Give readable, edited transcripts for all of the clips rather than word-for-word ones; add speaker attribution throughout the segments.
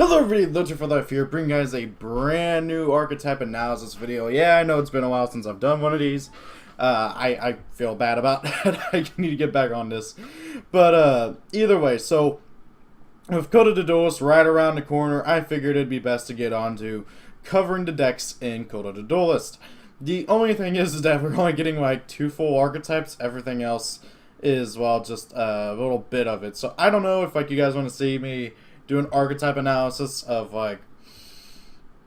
Speaker 1: Hello everybody, Luther for Life here, bringing guys a brand new archetype analysis video. Yeah, I know it's been a while since I've done one of these. I feel bad about that. I need to get back on this. But either way, so with Coda the Duelist right around the corner, I figured it'd be best to get on to covering the decks in Coda the Duelist. The only thing is that we're only getting like 2 full archetypes. Everything else is, well, just a little bit of it. So I don't know if like you guys want to see me do an archetype analysis of like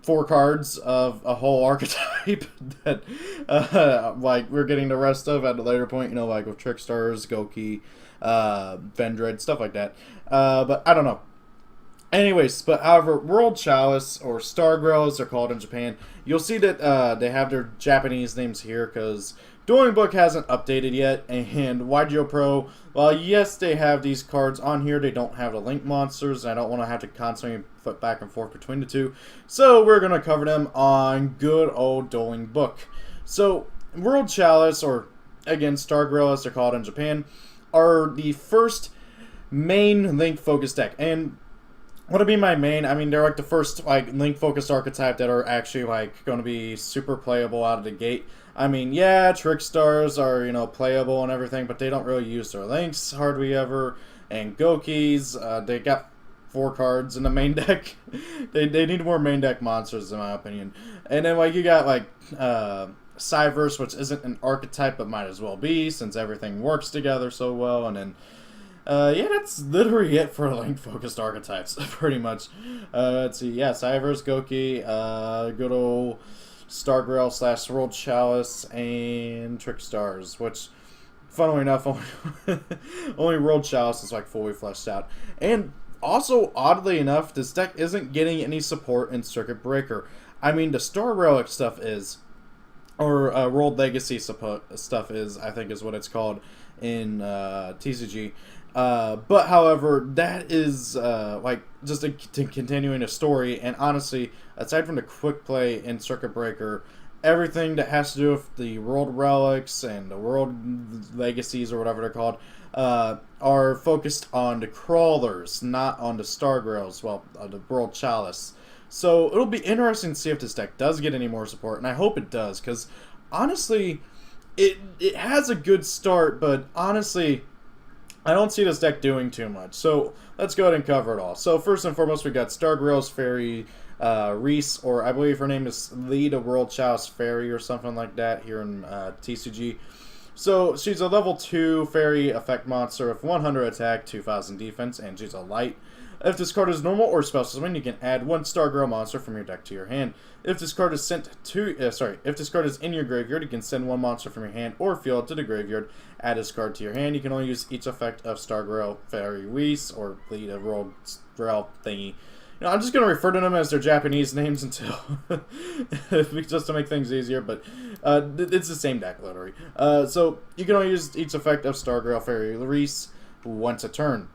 Speaker 1: 4 cards of a whole archetype that like we're getting the rest of at a later point, you know, like with Trickstars, Goki, Vendred, stuff like that. But I don't know. Anyways, but however, World Chalice, or Stargirl as they're called in Japan, you'll see that they have their Japanese names here because Dueling Book hasn't updated yet, and YgoPro, well, yes, they have these cards on here, they don't have the Link monsters, and I don't want to have to constantly flip back and forth between the two, so we're going to cover them on good old Dueling Book. So, World Chalice, or again, Stargirl as they're called in Japan, are the first main Link-focused deck, and what do I mean by main? I mean, they're like the first like Link-focused archetype that are actually like going to be super playable out of the gate. I mean, yeah, Trickstars are, you know, playable and everything, but they don't really use their Links hardly ever. And Gokis, they got 4 cards in the main deck. they need more main deck monsters, in my opinion. And then like you got like Cyverse, which isn't an archetype but might as well be since everything works together so well. And then yeah, that's literally it for Link-focused archetypes, pretty much. Let's see, yeah, Cyverse, Goki, good old Stargirl / World Chalice, and Trickstars, which, funnily enough, only World Chalice is like fully fleshed out. And also, oddly enough, this deck isn't getting any support in Circuit Breaker. I mean, the Star Relic stuff is, or World Legacy stuff is, I think is what it's called in TCG. But however, that is like just continuing a story, and honestly, aside from the quick play in Circuit Breaker, everything that has to do with the World Relics and the World Legacies, or whatever they're called, are focused on the crawlers, not on the Stargirls, well, the World Chalice. So it'll be interesting to see if this deck does get any more support, and I hope it does, because honestly, it has a good start, but honestly, I don't see this deck doing too much. So let's go ahead and cover it all. So first and foremost, we got Stargirl's Fairy Reese, or I believe her name is Lead a World Chalice Fairy or something like that here in TCG. So she's a level 2 fairy effect monster with 100 attack, 2000 defense, and she's a light. If this card is normal or special summon, you can add 1 Stargirl monster from your deck to your hand. If this card is sent to, if this card is in your graveyard, you can send 1 monster from your hand or field to the graveyard. Add this card to your hand. You can only use each effect of Stargirl, Fairy Reese, or Lead a World Realm thingy. You know, I'm just going to refer to them as their Japanese names until, just to make things easier, but it's the same deck, literally. So you can only use each effect of Stargirl, Fairy Reese once a turn.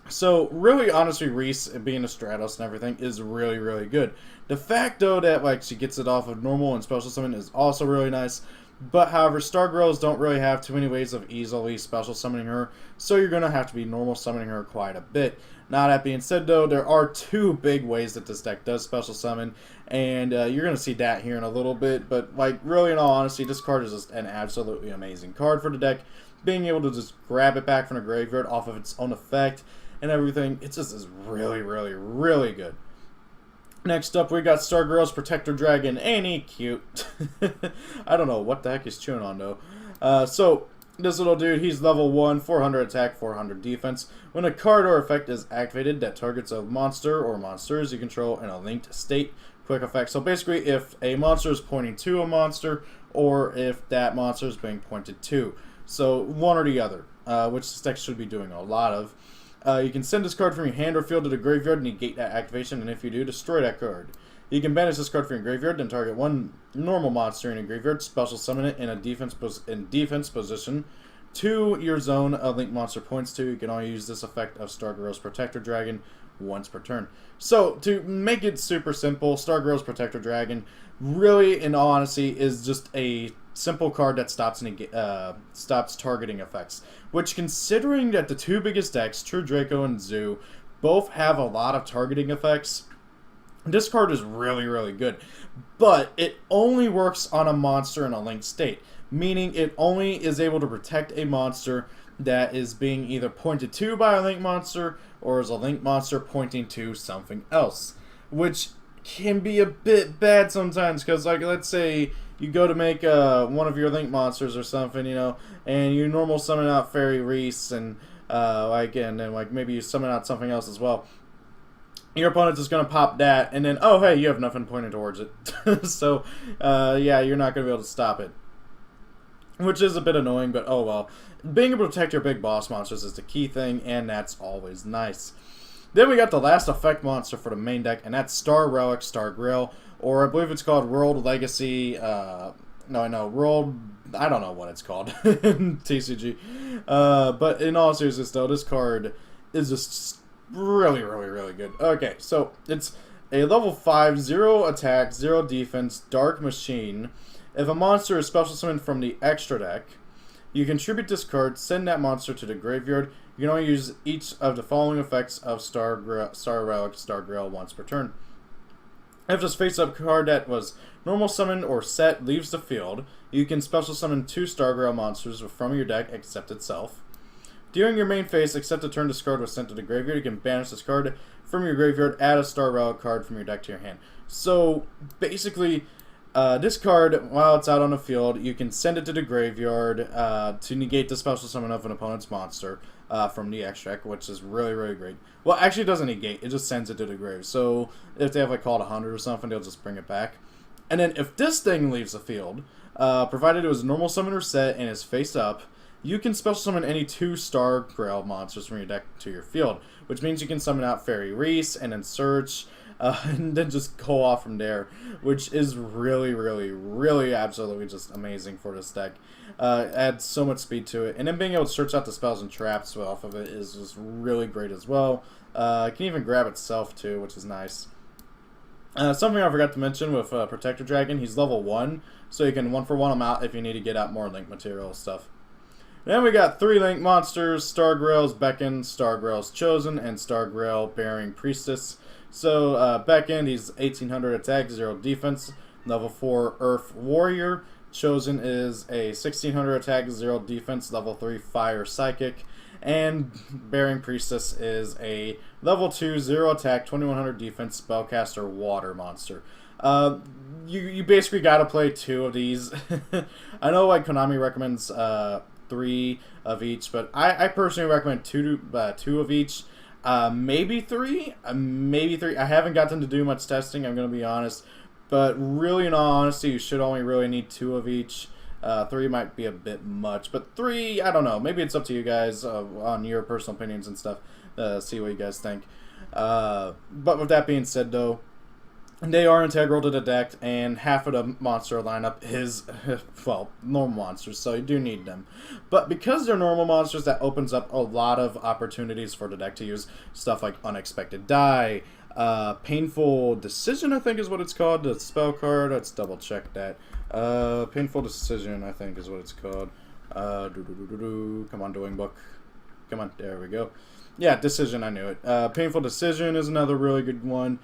Speaker 1: So, really, honestly, Reese, being a Stratos and everything, is really, really good. The fact, though, that like she gets it off of normal and special summon is also really nice. But, however, Stargirls don't really have too many ways of easily special summoning her, so you're going to have to be normal summoning her quite a bit. Now, that being said, though, there are 2 big ways that this deck does special summon, and you're going to see that here in a little bit. But, like, really, in all honesty, this card is just an absolutely amazing card for the deck. Being able to just grab it back from the graveyard off of its own effect and everything, it just is really, really, really good. Next up, we got Stargirl's Protector Dragon. Ain't he cute? I don't know what the heck he's chewing on, though. So, this little dude, he's level 1, 400 attack, 400 defense. When a card or effect is activated that targets a monster or monsters you control in a linked state, quick effect. So basically, if a monster is pointing to a monster, or if that monster is being pointed to. So, one or the other, which this deck should be doing a lot of. You can send this card from your hand or field to the graveyard and negate that activation, and if you do, destroy that card. You can banish this card from your graveyard and target 1 normal monster in your graveyard, special summon it in a defense position to your zone a link monster points to. You can only use this effect of Stargirl's Protector Dragon once per turn. So, to make it super simple, Stargirl's Protector Dragon really, in all honesty, is just a simple card that stops targeting effects. Which, considering that the 2 biggest decks, True Draco and Zoo, both have a lot of targeting effects. This card is really, really good, but it only works on a monster in a linked state, meaning it only is able to protect a monster that is being either pointed to by a link monster or is a link monster pointing to something else, which can be a bit bad sometimes, because like let's say you go to make one of your link monsters or something, you know, and you normal summon out Fairy Reese and like maybe you summon out something else as well. Your opponent's just going to pop that, and then, oh, hey, you have nothing pointing towards it. So, yeah, you're not going to be able to stop it. Which is a bit annoying, but oh well. Being able to protect your big boss monsters is the key thing, and that's always nice. Then we got the last effect monster for the main deck, and that's Star Relic, Star Grail, or I believe it's called World Legacy, World, I don't know what it's called in TCG. But in all seriousness, though, this card is just really, really, really good. Okay, so it's a level 5, 0 attack, 0 defense, Dark Machine. If a monster is special summoned from the extra deck, you contribute this card, send that monster to the graveyard. You can only use each of the following effects of Star Relic, Star Grail once per turn. If this face-up card that was normal summoned or set leaves the field, you can special summon 2 Star Grail monsters from your deck except itself. During your main phase, except the turn this card was sent to the graveyard, you can banish this card from your graveyard, add a Star Relic card from your deck to your hand. So, basically, this card, while it's out on the field, you can send it to the graveyard to negate the special summon of an opponent's monster from the extract, which is really, really great. Well, actually, it doesn't negate. It just sends it to the grave. So, if they have, like, called 100 or something, they'll just bring it back. And then, if this thing leaves the field, provided it was normal summon or set and is face up, you can special summon any 2 Star Grail monsters from your deck to your field, which means you can summon out Fairy Reese and then search, and then just go off from there, which is really, really, really absolutely just amazing for this deck. Adds so much speed to it, and then being able to search out the spells and traps off of it is just really great as well. It can even grab itself too, which is nice. Something I forgot to mention with Protector Dragon, he's level 1, so you can 1-for-1 him out if you need to get out more link material stuff. Then we got 3 link monsters, Star Grail's Beckon, Star Grail's Chosen, and Star Grail Bearing Priestess. So, Beckon, he's 1800 attack, 0 defense, level 4 Earth Warrior. Chosen is a 1600 attack, 0 defense, level 3 Fire Psychic. And Bearing Priestess is a level 2, 0 attack, 2100 defense, Spellcaster Water monster. You basically gotta play 2 of these. I know, like, Konami recommends 3 of each, but I personally recommend 2 of each. Maybe 3. I haven't gotten to do much testing, I'm going to be honest. But really, in all honesty, you should only really need 2 of each. 3 might be a bit much. But 3, I don't know. Maybe it's up to you guys on your personal opinions and stuff. See what you guys think. But with that being said, though, they are integral to the deck, and half of the monster lineup is, well, normal monsters, so you do need them. But because they're normal monsters, that opens up a lot of opportunities for the deck to use stuff like Unexpected Die, Painful Decision, I think is what it's called, the spell card. Let's double check that. Painful Decision, I think is what it's called. Come on, Doing Book. Come on, there we go. Yeah, Decision, I knew it. Painful Decision is another really good one.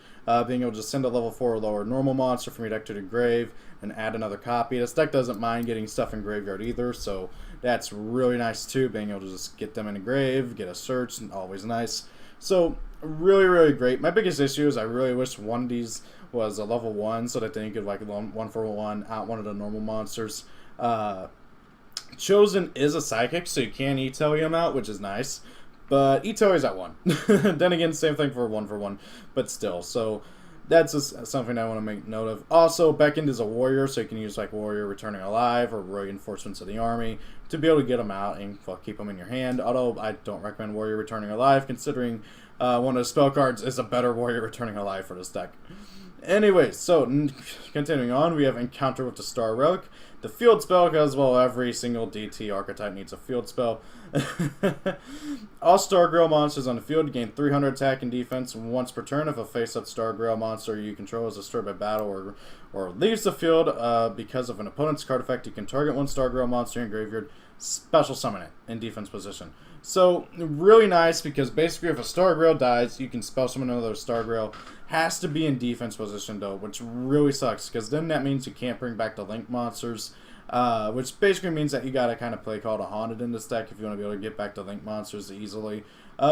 Speaker 1: Being able to send a level 4 or lower normal monster from your deck to the grave and add another copy. This deck doesn't mind getting stuff in graveyard either, so that's really nice too. Being able to just get them in the grave, get a search, and always nice. So, really, really great. My biggest issue is I really wish one of these was a level 1 so that then you could, like, 1-for-1 out one of the normal monsters. Chosen is a psychic, so you can E-Telly him out, which is nice. But E-Telly's at 1. Then again, same thing for 1-for-1, but still. So that's just something I want to make note of. Also, Beckon is a warrior, so you can use like Warrior Returning Alive or Reinforcements of the Army to be able to get them out and keep them in your hand. Although I don't recommend Warrior Returning Alive, considering one of the spell cards is a better Warrior Returning Alive for this deck. Anyways, so continuing on, we have Encounter with the Star Relic. The field spell, because, well, every single DT archetype needs a field spell. All Star Grail monsters on the field gain 300 attack and defense once per turn. If a face-up Star Grail monster you control is destroyed by battle or leaves the field because of an opponent's card effect, you can target 1 Star Grail monster in graveyard, special summon it in defense position. So, really nice, because basically if a Star Grail dies, you can special summon another Star Grail. Has to be in defense position, though, which really sucks, because then that means you can't bring back the Link monsters, which basically means that you gotta kind of play Call to Haunted in this deck if you want to be able to get back to Link monsters easily,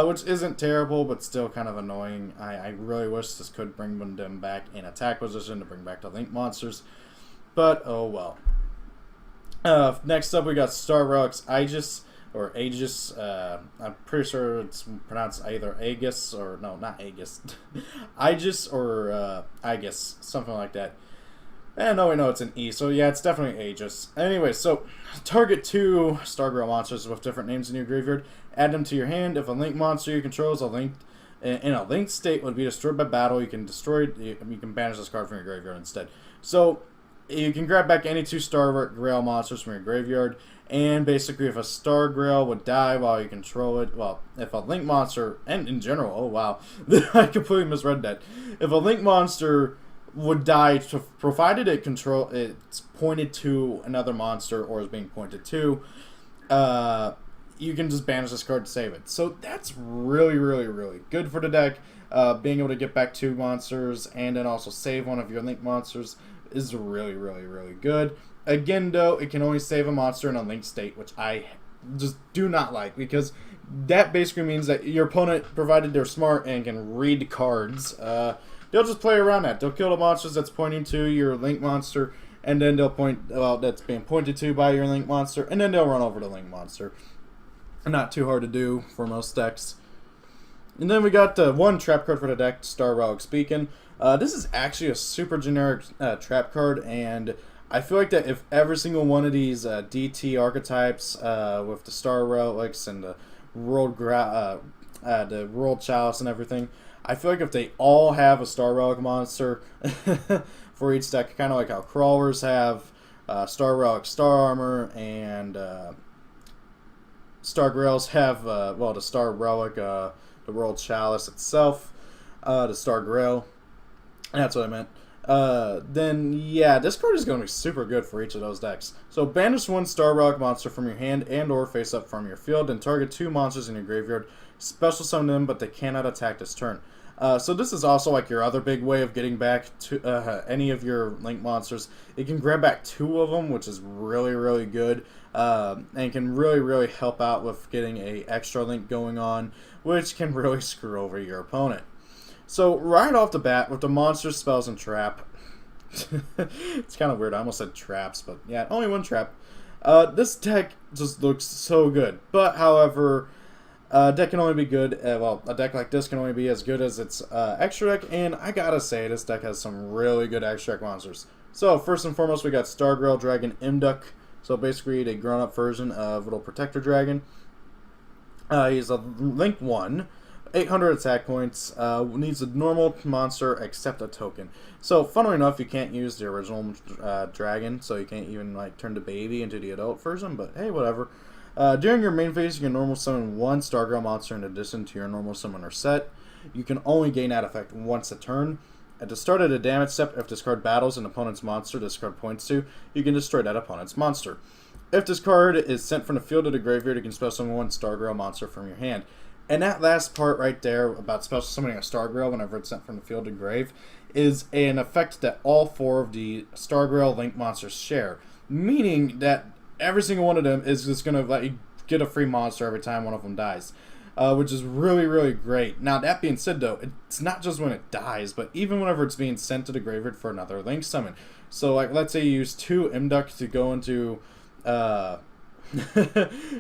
Speaker 1: which isn't terrible, but still kind of annoying. I really wish this could bring them back in attack position to bring back the Link monsters, but oh well. Next up, we got Star Relics Aegis, or Aegis. I'm pretty sure it's pronounced either Aegis or no, not Aegis, Aegis or Aegis, something like that. And no, we know it's an E, so yeah, it's definitely Aegis. Anyway, so target 2 Star Grail monsters with different names in your graveyard. Add them to your hand. If a Link monster you control is in a linked state would be destroyed by battle, you can banish this card from your graveyard instead. So you can grab back any 2 Star Grail monsters from your graveyard, and basically if a Star Grail would die while you control it, well, if a Link monster, and in general, oh wow, I completely misread that. If a Link monster would die, provided it's pointed to another monster or is being pointed to, you can just banish this card to save it. So that's really, really, really good for the deck. Being able to get back 2 monsters and then also save one of your Link monsters is really, really, really good. Again, though, it can only save a monster in a linked state, which I just do not like, because that basically means that your opponent, provided they're smart and can read cards, they'll just play around that. They'll kill the monsters that's pointing to your Link monster, and then they'll that's being pointed to by your Link monster, and then they'll run over the Link monster. Not too hard to do for most decks. And then we got one trap card for the deck, Star Relics Beacon. This is actually a super generic trap card, and I feel like that if every single one of these DT archetypes with the Star Relics and the World Chalice and everything, I feel like if they all have a Star Relic monster for each deck, kind of like how Crawlers have Star Relic Star Armor, and Star Grails have, well, the Star Relic, the World Chalice itself, the Star Grail. That's what I meant. Then, yeah, this card is going to be super good for each of those decks. So, banish 1 Star Relic monster from your hand and or face up from your field, and target 2 monsters in your graveyard. Special summon them, but they cannot attack this turn. So this is also like your other big way of getting back to any of your Link monsters. You can grab back 2 of them, which is really, really good, and can really, really help out with getting a extra Link going on, which can really screw over your opponent. So right off the bat, with the monster spells and trap, it's kind of weird, I almost said traps, but yeah, only 1 trap. This deck just looks so good, but however, a deck can only be good, well, a deck like this can only be as good as its extra deck, and I gotta say, this deck has some really good extra deck monsters. So, first and foremost, we got Star Grail Dragon Imduk, so basically the grown-up version of Little Protector Dragon. He's a Link 1, 800 attack points, needs a normal monster except a token. So, funnily enough, you can't use the original dragon, so you can't even like turn the baby into the adult version, but hey, whatever. During your main phase, you can normal summon 1 Star Grail monster in addition to your normal summoner set. You can only gain that effect once a turn. At the start of the damage step, if this card battles an opponent's monster this card points to, you can destroy that opponent's monster. If this card is sent from the field to the graveyard, you can special summon 1 Star Grail monster from your hand. And that last part right there about special summoning a Star Grail whenever it's sent from the field to grave is an effect that all 4 of the Star Grail Link monsters share. Meaning that every single one of them is just going to let you get a free monster every time one of them dies. Which is really, really great. Now, that being said, though, it's not just when it dies, but even whenever it's being sent to the graveyard for another Link summon. So, like, let's say you use 2 Imduk to go into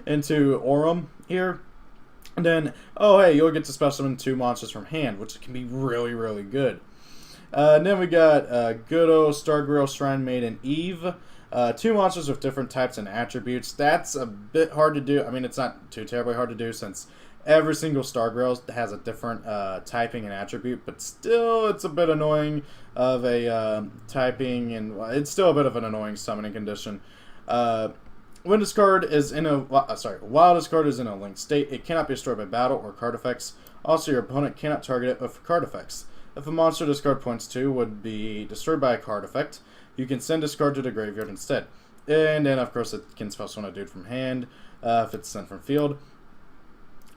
Speaker 1: into Aurum here. And then, oh, hey, you'll get to special summon 2 monsters from hand, which can be really, really good. And then we got good old Star Grail Shrine Maiden Eve. 2 monsters with different types and attributes. That's a bit hard to do. I mean, it's not too terribly hard to do since every single Star Grail has a different typing and attribute, but still it's a bit annoying of a typing, and it's still a bit of an annoying summoning condition. When this card is in a while this card is in a linked state, it cannot be destroyed by battle or card effects. Also, your opponent cannot target it with card effects. If a monster this card points to would be destroyed by a card effect, you can send this card to the graveyard instead. And then, of course, it can special summon a dude from hand if it's sent from field.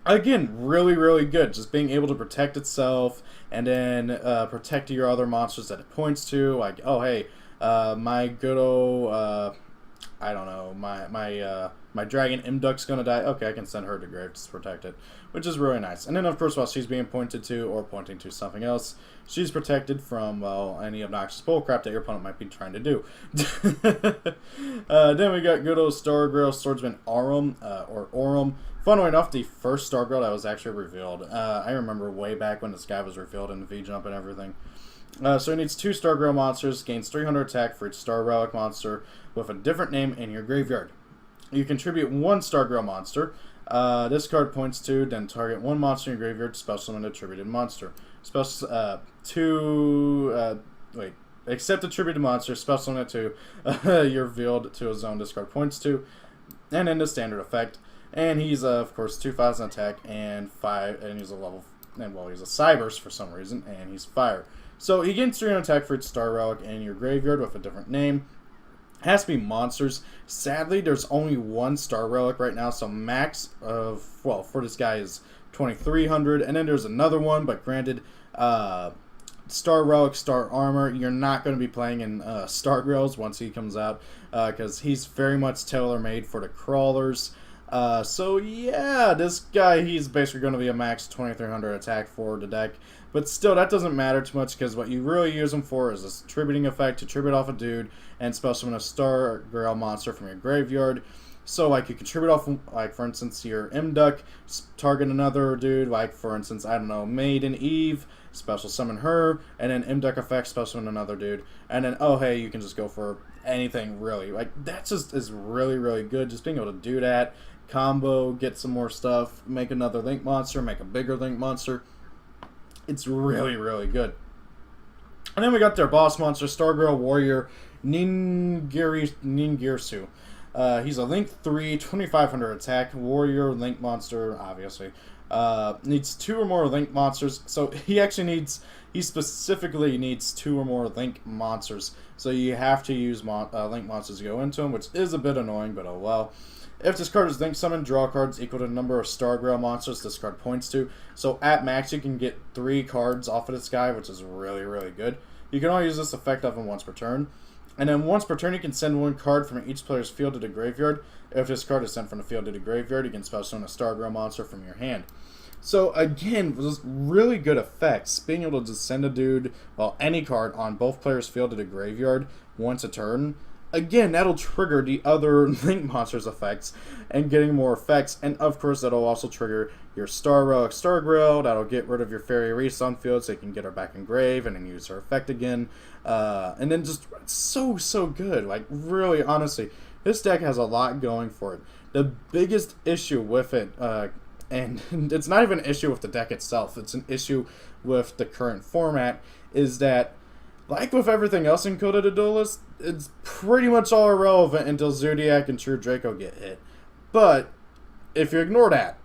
Speaker 1: Again, really, really good. Just being able to protect itself and then protect your other monsters that it points to. Like, oh, hey, my good old, I don't know, my dragon Imduck's gonna die. Okay, I can send her to grave to protect it, which is really nice. And then, of course, while she's being pointed to or pointing to something else, she's protected from, well, any obnoxious bullcrap that your opponent might be trying to do. Then we got good old Stargirl Swordsman Aurum, or Aurum. Funnily enough, the first Stargirl that was actually revealed. I remember way back when this guy was revealed in the V-Jump and everything. So he needs 2 Stargirl monsters, gains 300 attack for each Star Relic monster with a different name in your graveyard. You contribute 1 Stargirl monster. This card points to, then target 1 monster in your graveyard, special summon an attributed monster. Accept attributed monster, special summon it to your revealed to a zone this card points to, and then the standard effect. And he's, of course, 2,000 attack and 5, and he's a level, and well, he's a Cyberse for some reason, and he's fire. So he gains 300 attack for each Star Relic in your graveyard with a different name. Has to be monsters. Sadly, there's only 1 Star Relic right now, so max of, well, for this guy is 2,300, and then there's another one, but granted, Star Relic, Star Armor, you're not going to be playing in Stargirls once he comes out, because he's very much tailor-made for the crawlers. So yeah, this guy, he's basically going to be a max 2,300 attack for the deck. But still, that doesn't matter too much, because what you really use him for is this tributing effect to tribute off a dude and special summon a Stargirl monster from your graveyard. So, like, you contribute off, like, for instance, your Imduck, target another dude, like, for instance, I don't know, Maiden Eve, special summon her, and then Imduck effect, special summon another dude, and then, oh, hey, you can just go for anything, really. Like, that just is really, really good, just being able to do that, combo, get some more stuff, make another Link monster, make a bigger Link monster. It's really, really good. And then we got their boss monster, Stargirl Warrior Ningirsu. He's a Link 3, 2,500 attack, Warrior Link monster, obviously. Needs 2 or more Link monsters. So he specifically needs 2 or more Link monsters. So you have to use Link monsters to go into him, which is a bit annoying, but oh well. If this card is Link summoned, draw cards equal to the number of Stargirl monsters this card points to. So at max, you can get 3 cards off of this guy, which is really, really good. You can only use this effect of him once per turn. And then once per turn, you can send 1 card from each player's field to the graveyard. If this card is sent from the field to the graveyard, you can special summon a Stargirl monster from your hand. So again, just really good effects. Being able to just send a dude, well, any card on both players' field to the graveyard once a turn. Again, that'll trigger the other Link monsters effects and getting more effects. And of course, that'll also trigger your Star Relic Stargirl. That'll get rid of your Fairy Reese on field so you can get her back in grave and then use her effect again. And then just so good. Like, really, honestly, this deck has a lot going for it. The biggest issue with it, and it's not even an issue with the deck itself, it's an issue with the current format, is that, like with everything else in Coda the Duelist, it's pretty much all irrelevant until Zodiac and True Draco get hit. But if you ignore that,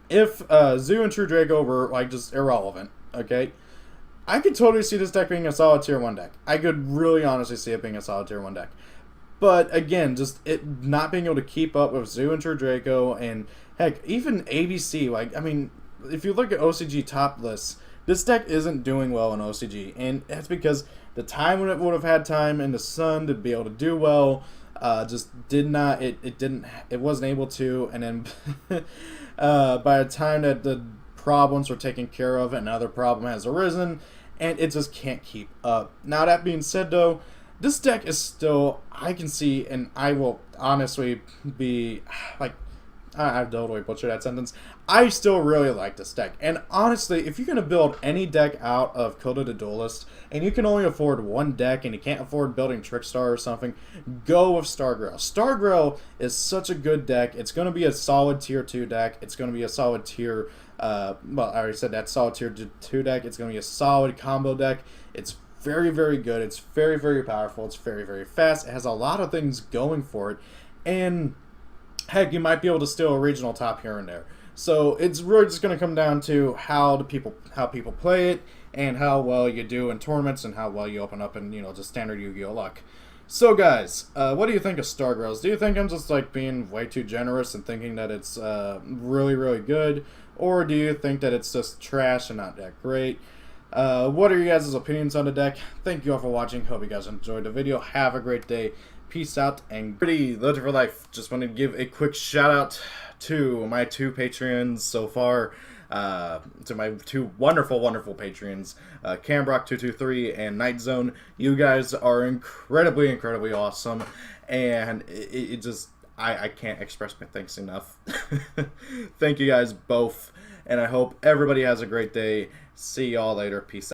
Speaker 1: if Zoo and True Draco were like just irrelevant, okay, I could totally see this deck being a solid tier 1 deck. I could really honestly see it being a solid tier 1 deck. But again, just it not being able to keep up with Zoo and True Draco, and heck, even ABC, like, I mean, if you look at OCG top lists, this deck isn't doing well in OCG, and that's because the time when it would have had time in the sun to be able to do well, just did not. It wasn't able to, and then by the time that the problems were taken care of, another problem has arisen, and it just can't keep up. Now that being said, though, this deck is still, I can see, and I will honestly be like, I totally butchered that sentence. I still really like this deck. And honestly, if you're going to build any deck out of Coda the Duelist, and you can only afford 1 deck, and you can't afford building Trickstar or something, go with Stargirl. Stargirl is such a good deck. It's going to be a solid tier 2 deck. It's going to be a solid tier, well, I already said that, solid tier 2 deck. It's going to be a solid combo deck. It's very, very good. It's very, very powerful. It's very, very fast. It has a lot of things going for it. And heck, you might be able to steal a regional top here and there. So it's really just going to come down to how people play it, and how well you do in tournaments, and how well you open up in, you know, just standard Yu-Gi-Oh luck. So guys, what do you think of Stargrows? Do you think I'm just like being way too generous and thinking that it's really, really good? Or do you think that it's just trash and not that great? What are you guys' opinions on the deck? Thank you all for watching. Hope you guys enjoyed the video. Have a great day. Peace out and pretty Legend for Life. Just wanted to give a quick shout out to my 2 Patreons so far. To my 2 wonderful, wonderful Patreons, Cambrock223 and Night Zone. You guys are incredibly, incredibly awesome, and it just, I can't express my thanks enough. Thank you guys both, and I hope everybody has a great day. See y'all later. Peace out.